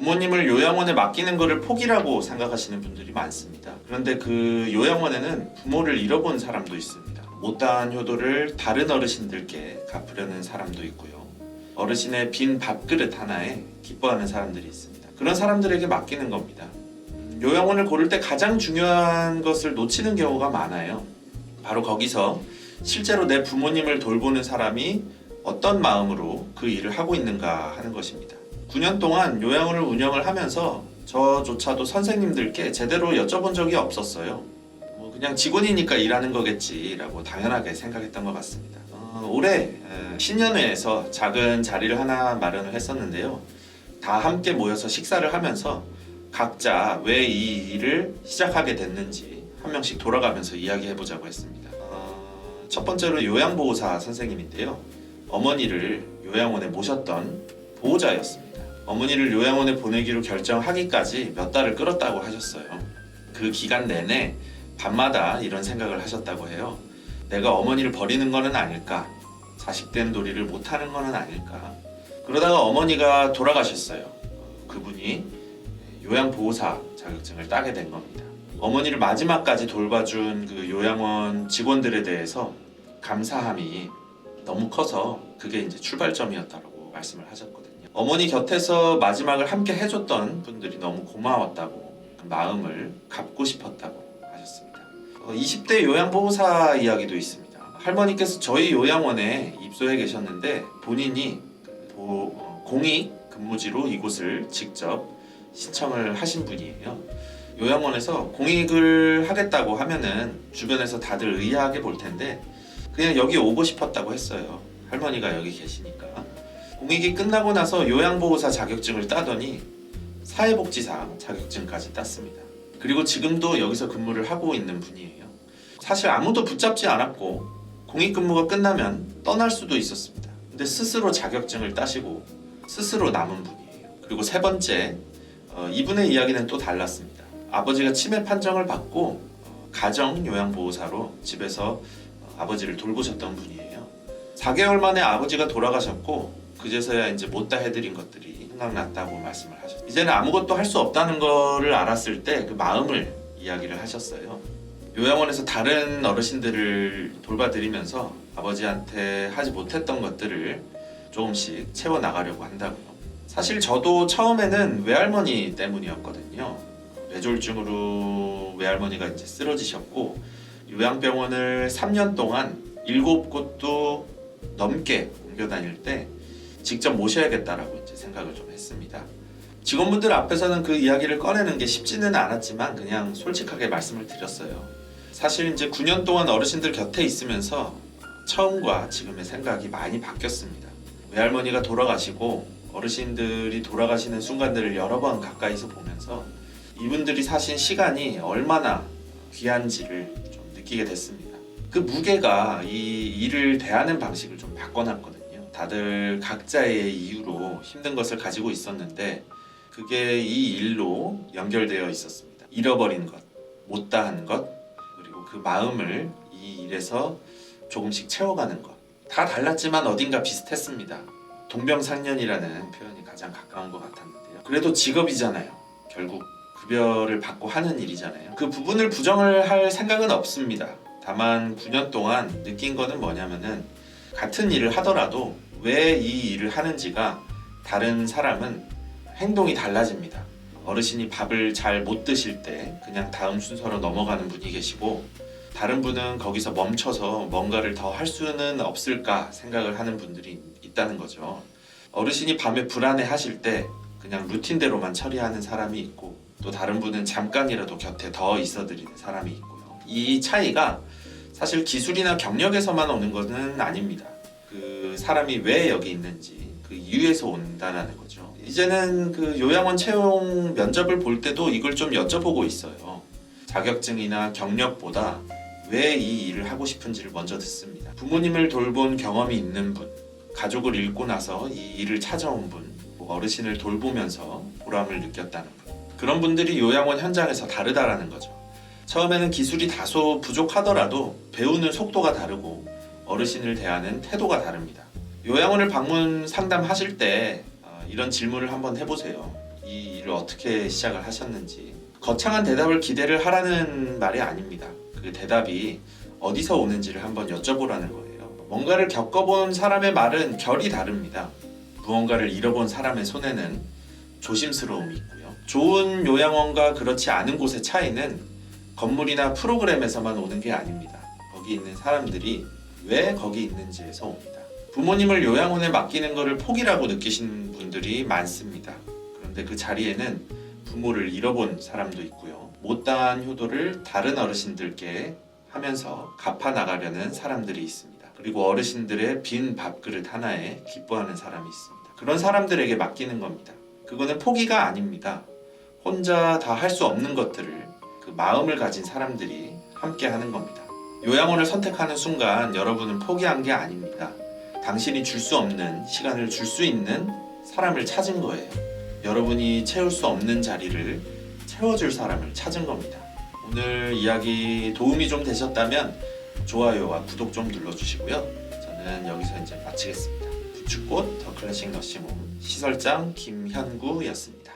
부모님을 요양원에 맡기는 것을 포기라고 생각하시는 분들이 많습니다. 그런데 그 요양원에는 부모를 잃어본 사람도 있습니다. 못다한 효도를 다른 어르신들께 갚으려는 사람도 있고요. 어르신의 빈 밥그릇 하나에 기뻐하는 사람들이 있습니다. 그런 사람들에게 맡기는 겁니다. 요양원을 고를 때 가장 중요한 것을 놓치는 경우가 많아요. 바로 거기서 실제로 내 부모님을 돌보는 사람이 어떤 마음으로 그 일을 하고 있는가 하는 것입니다. 9년 동안 요양원을 운영을 하면서 저조차도 선생님들께 제대로 여쭤본 적이 없었어요. 그냥 직원이니까 일하는 거겠지라고 당연하게 생각했던 것 같습니다. 올해 신년회에서 작은 자리를 하나 마련을 했었는데요. 다 함께 모여서 식사를 하면서 각자 왜 이 일을 시작하게 됐는지 한 명씩 돌아가면서 이야기해보자고 했습니다. 첫 번째로 요양보호사 선생님인데요. 어머니를 요양원에 모셨던 보호자였습니다. 어머니를 요양원에 보내기로 결정하기까지 몇 달을 끌었다고 하셨어요. 그 기간 내내 밤마다 이런 생각을 하셨다고 해요. 내가 어머니를 버리는 거는 아닐까? 자식된 도리를 못하는 거는 아닐까? 그러다가 어머니가 돌아가셨어요. 그분이 요양보호사 자격증을 따게 된 겁니다. 어머니를 마지막까지 돌봐준 그 요양원 직원들에 대해서 감사함이 너무 커서 그게 이제 출발점이었다고 말씀을 하셨거든요. 어머니 곁에서 마지막을 함께 해줬던 분들이 너무 고마웠다고, 그 마음을 갚고 싶었다고 하셨습니다. 20대 요양보호사 이야기도 있습니다. 할머니께서 저희 요양원에 입소해 계셨는데 본인이 공익 근무지로 이곳을 직접 신청을 하신 분이에요. 요양원에서 공익을 하겠다고 하면은 주변에서 다들 의아하게 볼 텐데 그냥 여기 오고 싶었다고 했어요. 할머니가 여기 계시니까. 공익이 끝나고 나서 요양보호사 자격증을 따더니 사회복지사 자격증까지 땄습니다. 그리고 지금도 여기서 근무를 하고 있는 분이에요. 사실 아무도 붙잡지 않았고 공익근무가 끝나면 떠날 수도 있었습니다. 근데 스스로 자격증을 따시고 스스로 남은 분이에요. 그리고 세 번째, 이분의 이야기는 또 달랐습니다. 아버지가 치매 판정을 받고 가정요양보호사로 집에서 아버지를 돌보셨던 분이에요. 4개월 만에 아버지가 돌아가셨고 그제서야 이제 못다 해드린 것들이 생각났다고 말씀을 하셨어요. 이제는 아무것도 할 수 없다는 거를 알았을 때 그 마음을 이야기를 하셨어요. 요양원에서 다른 어르신들을 돌봐드리면서 아버지한테 하지 못했던 것들을 조금씩 채워나가려고 한다고요. 사실 저도 처음에는 외할머니 때문이었거든요. 뇌졸중으로 외할머니가 이제 쓰러지셨고 요양병원을 3년 동안 7곳도 넘게 옮겨 다닐 때 직접 모셔야겠다라고 이제 생각을 좀 했습니다. 직원분들 앞에서는 그 이야기를 꺼내는 게 쉽지는 않았지만 그냥 솔직하게 말씀을 드렸어요. 사실 이제 9년 동안 어르신들 곁에 있으면서 처음과 지금의 생각이 많이 바뀌었습니다. 외할머니가 돌아가시고 어르신들이 돌아가시는 순간들을 여러 번 가까이서 보면서 이분들이 사신 시간이 얼마나 귀한지를 좀 느끼게 됐습니다. 그 무게가 이 일을 대하는 방식을 좀 바꿔놨거든요. 다들 각자의 이유로 힘든 것을 가지고 있었는데 그게 이 일로 연결되어 있었습니다. 잃어버린 것, 못다한 것, 그리고 그 마음을 이 일에서 조금씩 채워가는 것. 다 달랐지만 어딘가 비슷했습니다. 동병상련이라는 표현이 가장 가까운 것 같았는데요. 그래도 직업이잖아요. 결국 급여를 받고 하는 일이잖아요. 그 부분을 부정을 할 생각은 없습니다. 다만 9년 동안 느낀 거는 뭐냐면은 같은 일을 하더라도 왜 이 일을 하는지가 다른 사람은 행동이 달라집니다. 어르신이 밥을 잘 못 드실 때 그냥 다음 순서로 넘어가는 분이 계시고 다른 분은 거기서 멈춰서 뭔가를 더 할 수는 없을까 생각을 하는 분들이 있다는 거죠. 어르신이 밤에 불안해 하실 때 그냥 루틴대로만 처리하는 사람이 있고 또 다른 분은 잠깐이라도 곁에 더 있어드리는 사람이 있고요. 이 차이가 사실 기술이나 경력에서만 오는 것은 아닙니다. 그 사람이 왜 여기 있는지 그 이유에서 온다는 거죠. 이제는 그 요양원 채용 면접을 볼 때도 이걸 좀 여쭤보고 있어요. 자격증이나 경력보다 왜 이 일을 하고 싶은지를 먼저 듣습니다. 부모님을 돌본 경험이 있는 분, 가족을 잃고 나서 이 일을 찾아온 분, 어르신을 돌보면서 보람을 느꼈다는 분, 그런 분들이 요양원 현장에서 다르다라는 거죠. 처음에는 기술이 다소 부족하더라도 배우는 속도가 다르고 어르신을 대하는 태도가 다릅니다. 요양원을 방문 상담하실 때 이런 질문을 한번 해보세요. 이 일을 어떻게 시작을 하셨는지. 거창한 대답을 기대를 하라는 말이 아닙니다. 그 대답이 어디서 오는지를 한번 여쭤보라는 거예요. 뭔가를 겪어본 사람의 말은 결이 다릅니다. 무언가를 잃어본 사람의 손에는 조심스러움이 있고요. 좋은 요양원과 그렇지 않은 곳의 차이는 건물이나 프로그램에서만 오는 게 아닙니다. 거기 있는 사람들이 왜 거기 있는지에서 옵니다. 부모님을 요양원에 맡기는 것을 포기라고 느끼시는 분들이 많습니다. 그런데 그 자리에는 부모를 잃어본 사람도 있고요. 못다한 효도를 다른 어르신들께 하면서 갚아나가려는 사람들이 있습니다. 그리고 어르신들의 빈 밥그릇 하나에 기뻐하는 사람이 있습니다. 그런 사람들에게 맡기는 겁니다. 그거는 포기가 아닙니다. 혼자 다 할 수 없는 것들을 그 마음을 가진 사람들이 함께 하는 겁니다. 요양원을 선택하는 순간 여러분은 포기한 게 아닙니다. 당신이 줄 수 없는 시간을 줄 수 있는 사람을 찾은 거예요. 여러분이 채울 수 없는 자리를 채워줄 사람을 찾은 겁니다. 오늘 이야기 도움이 좀 되셨다면 좋아요와 구독 좀 눌러주시고요. 저는 여기서 이제 마치겠습니다. 부축꽃 더 클래식 너싱홈 시설장 김현구였습니다.